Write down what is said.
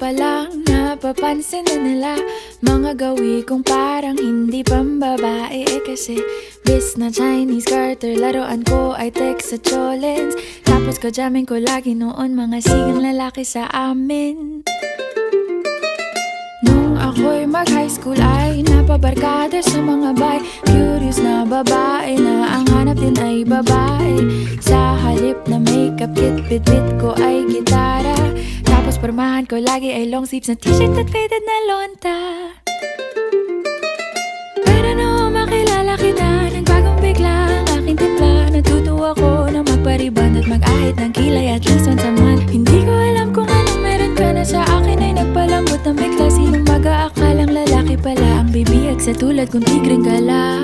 pa lang napapansin na nila mga gawi kong parang hindi pambabae. Kasi bis na Chinese Carter, laruan ko ay text sa cholens. Tapos kajamin ko lagi noon mga sigang lalaki sa amin. Nung ako'y mag-high school ay napabarkada sa mga bay. Curious na babae na ang hanap din ay babae. Sa halip na makeup kit, bit-bit ko ay gitara. Tapos pormahan ko lagi ay long sleeves na t-shirt at faded na lonta. Pero noong makilala kita, nagbagong bigla ang aking timpla. Natutuwa ko na magpariban at mag-ahit ng kilay at least once a month. Hindi ko alam kung anong meron ka na sa akin ay nagpalambot ng bigla. Sinong mag-aakalang lalaki pala ang bibiyag sa tulad kong tigreng gala.